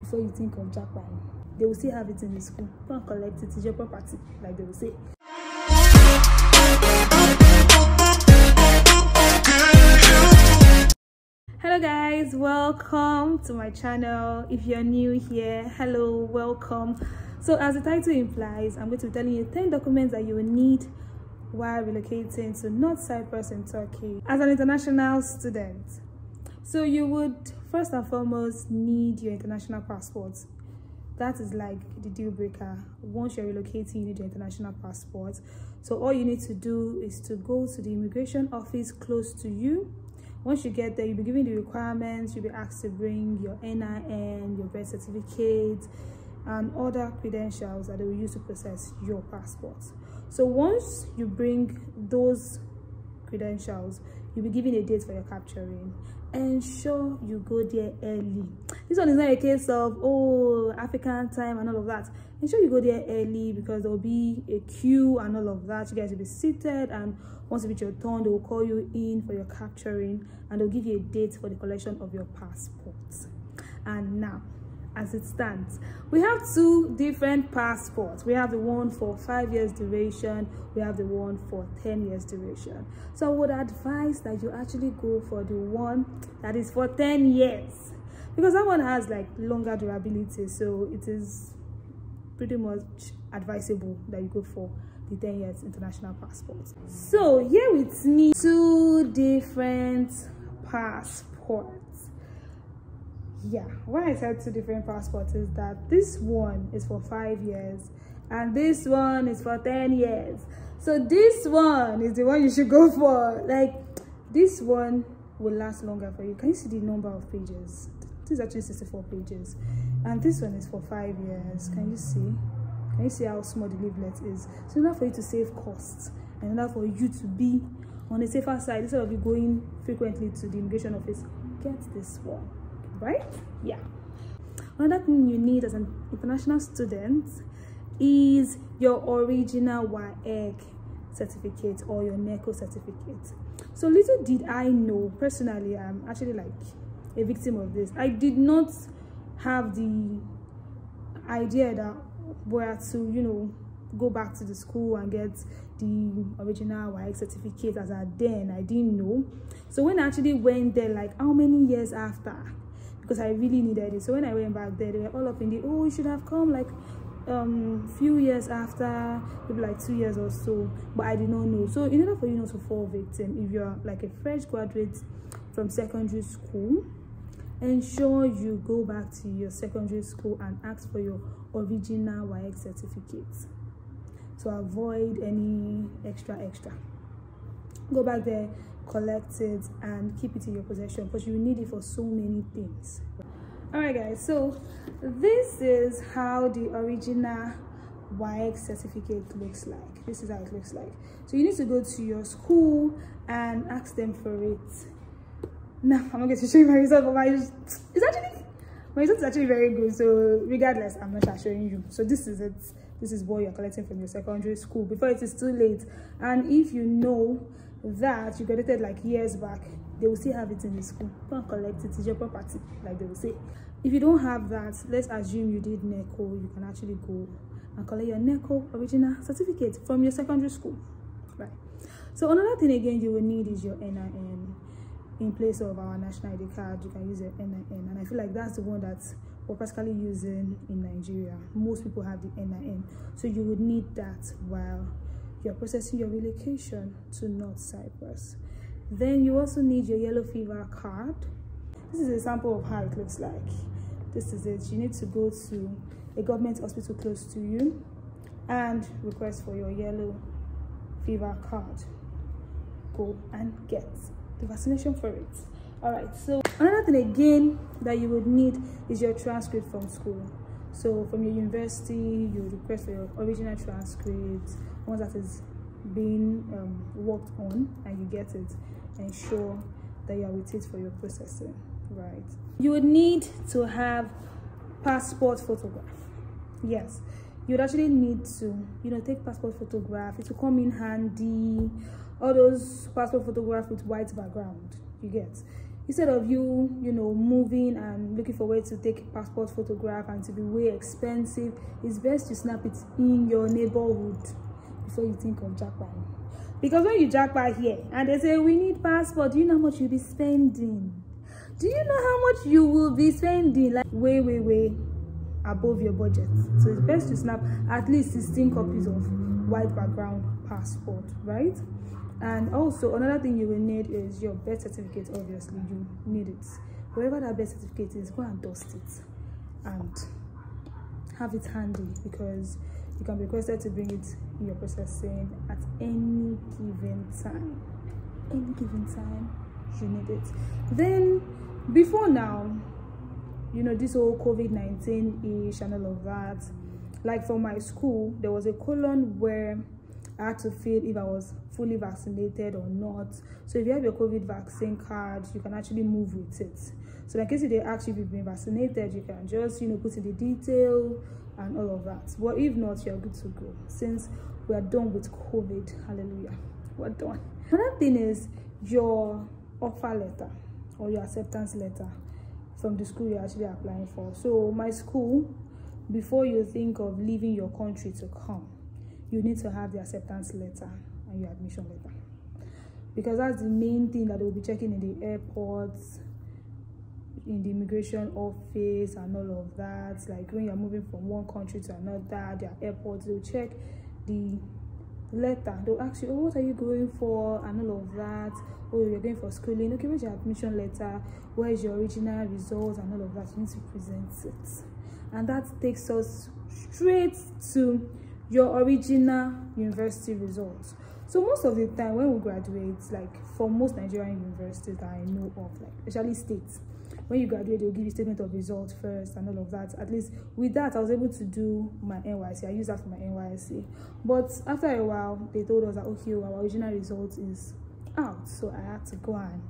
before you think of JAPA. They will still have it in the school. Go and collect it. It's your property, like they will say. Hello guys, welcome to my channel. If you're new here, hello, welcome. So as the title implies, I'm going to be telling you 10 documents that you will need while relocating to North Cyprus in Turkey as an international student. So you would first and foremost need your international passport. That is like the deal breaker. Once you're relocating, you need your international passport. So all you need to do is to go to the immigration office close to you. Once you get there, you'll be given the requirements. You'll be asked to bring your NIN, your birth certificate, and other credentials that they will use to process your passport. So once you bring those credentials, you'll be given a date for your capturing. Ensure you go there early. This one is not a case of, oh, African time and all of that. Ensure you go there early because there will be a queue and all of that. You guys will be seated, and once it's your turn, they will call you in for your capturing, and they'll give you a date for the collection of your passport. And now, as it stands, we have two different passports. We have the one for 5 years duration, we have the one for 10 years duration. So I would advise that you actually go for the one that is for 10 years because that one has like longer durability, so it is pretty much advisable that you go for the 10 years international passport. So here with me, two different passports. Yeah, why I said two different passports is that this one is for 5 years and this one is for 10 years. So this one is the one you should go for. Like, this one will last longer for you. Can you see the number of pages? This is actually 64 pages, and this one is for 5 years. Can you see? Can you see how small the leaflet is? So in order for you to save costs and in order for you to be on the safer side, instead of you going frequently to the immigration office, get this one. Right? Yeah. Another thing you need as an international student is your original WAEC certificate or your NECO certificate. So little did I know, personally, I'm actually like a victim of this. I did not have the idea that where to, you know, go back to the school and get the original WAEC certificate as I didn't know. So when I actually went there, like how many years after, because I really needed it. So when I went back there, they were all up in the, oh, you should have come like few years after, maybe like 2 years or so, but I did not know. So in order for you not to fall victim, if you're like a fresh graduate from secondary school, ensure you go back to your secondary school and ask for your original WAEC certificate to avoid any extra. Go back there, collect it, and keep it in your possession because you need it for so many things. All right guys, so this is how the original WAEC certificate looks like. This is how it looks like. So you need to go to your school and ask them for it. Now I'm not going to show you my result, but my result is actually very good. So regardless, I'm not showing you. So this is it. This is what you're collecting from your secondary school before it is too late. And if you know that you graduated like years back, they will still have it in the school. Go and collect it. It's your property, like they will say. If you don't have that, let's assume you did NECO, you can actually go and collect your NECO original certificate from your secondary school, right? So another thing again you will need is your NIN. In place of our national ID card, you can use your NIN, and I feel like that's the one that we're practically using in Nigeria. Most people have the NIN, so you would need that while you're processing your relocation to North Cyprus. Then you also need your yellow fever card. This is a sample of how it looks like. This is it. You need to go to a government hospital close to you and request for your yellow fever card. Go and get the vaccination for it. All right, so another thing again that you would need is your transcript from school. So from your university, you request for your original transcript. Once that is being worked on and you get it, ensure that you are with it for your processing, right? You would need to have passport photograph. Yes, you would actually need to, you know, take passport photograph. It will come in handy. All those passport photographs with white background, you get. instead of you moving and looking for ways to take passport photograph and to be way expensive, it's best to snap it in your neighborhood before you think of JAPA. Because when you JAPA here and they say we need passport, do you know how much you'll be spending? Do you know how much you will be spending? Like way above your budget. So it's best to snap at least 16 copies of white background passport, right? And also another thing you will need is your birth certificate. Obviously you need it. Wherever that birth certificate is, go and dust it and have it handy, because you can be requested to bring it in your processing at any given time. Any given time you need it. Then before now, this whole COVID-19-ish and all of that, like for my school, there was a column where I had to fill if I was fully vaccinated or not. So if you have your COVID vaccine card, you can actually move with it. So in case they ask you if you've been vaccinated, you can just put in the detail and all of that. But if not, you're good to go, since we are done with COVID. Hallelujah, we're done. Another thing is your offer letter or your acceptance letter from the school you're actually applying for. So my school, before you think of leaving your country to come, you need to have the acceptance letter and your admission letter, because that's the main thing that they'll be checking in the airports, in the immigration office and all of that. Like when you're moving from one country to another, their airports, they'll check the letter. They'll ask you, oh, what are you going for and all of that. Oh, you're going for schooling. Okay, where's your admission letter? Where's your original results and all of that? You need to present it, and that takes us straight to your original university results. So most of the time when we graduate, like for most Nigerian universities that I know of, like especially states, when you graduate, they'll give you statement of results first and all of that. At least with that, I was able to do my NYSC. I used that for my NYSC. But after a while, they told us that, okay, our original result is out. So I had to go and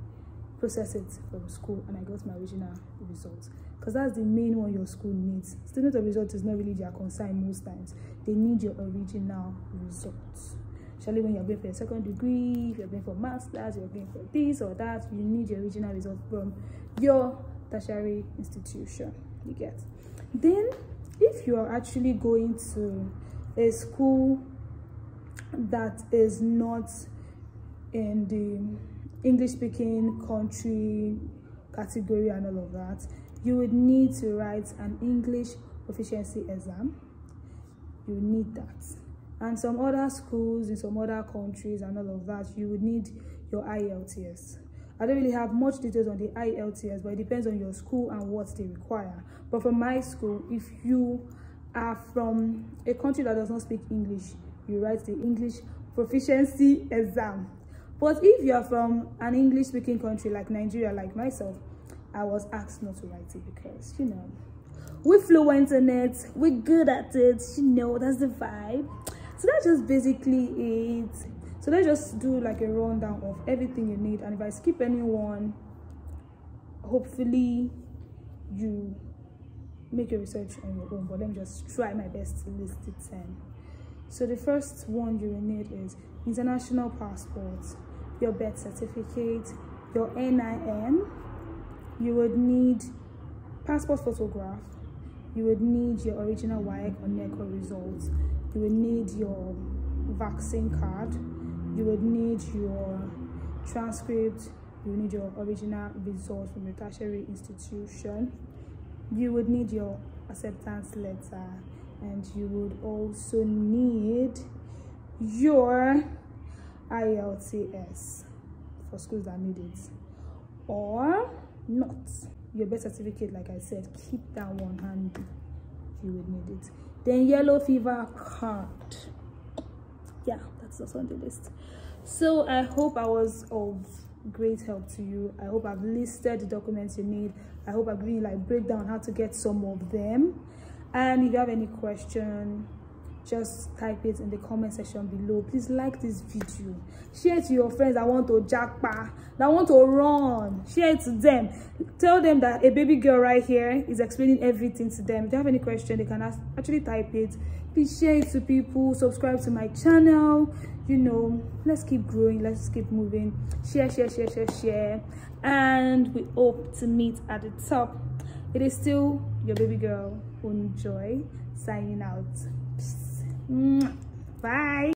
process it from school, and I got my original results. Because that's the main one your school needs. Statement of results is not really their concern most times. They need your original results. Especially when you're going for a second degree, if you're going for master's, you're going for this or that, you need your original results from your tertiary institution. You get. Then if you are actually going to a school that is not in the English speaking country category and all of that, you would need to write an English proficiency exam. You need that. And some other schools in some other countries and all of that, you would need your IELTS. I don't really have much details on the IELTS, but it depends on your school and what they require. But for my school, if you are from a country that does not speak English, you write the English proficiency exam. But if you're from an English speaking country like Nigeria, like myself, I was asked not to write it because, we're fluent in it, we're good at it, that's the vibe. So that's just basically it. So let's just do like a rundown of everything you need, and if I skip anyone, hopefully you make your research on your own, but let me just try my best to list it 10. So the first one you will need is international passport, your birth certificate, your NIN, you would need passport photograph, you would need your original WAEC or NECO results, you would need your vaccine card, you would need your transcript, you would need your original results from your tertiary institution, you would need your acceptance letter, and you would also need your IELTS for schools that need it or not. Your birth certificate, like I said, keep that one handy, you would need it. Then yellow fever card, yeah, that's also on the list. So I hope I was of great help to you. I hope I've listed the documents you need. I hope I've really break down how to get some of them. And if you have any question, just type it in the comment section below. Please like this video, share it to your friends that want to JAPA, that want to run. Share it to them. Tell them that a baby girl right here is explaining everything to them. If they have any question, they can actually type it. Please share it to people. Subscribe to my channel. You know, let's keep growing, let's keep moving. Share, and we hope to meet at the top. It is still your baby girl, Onuh, signing out. Bye.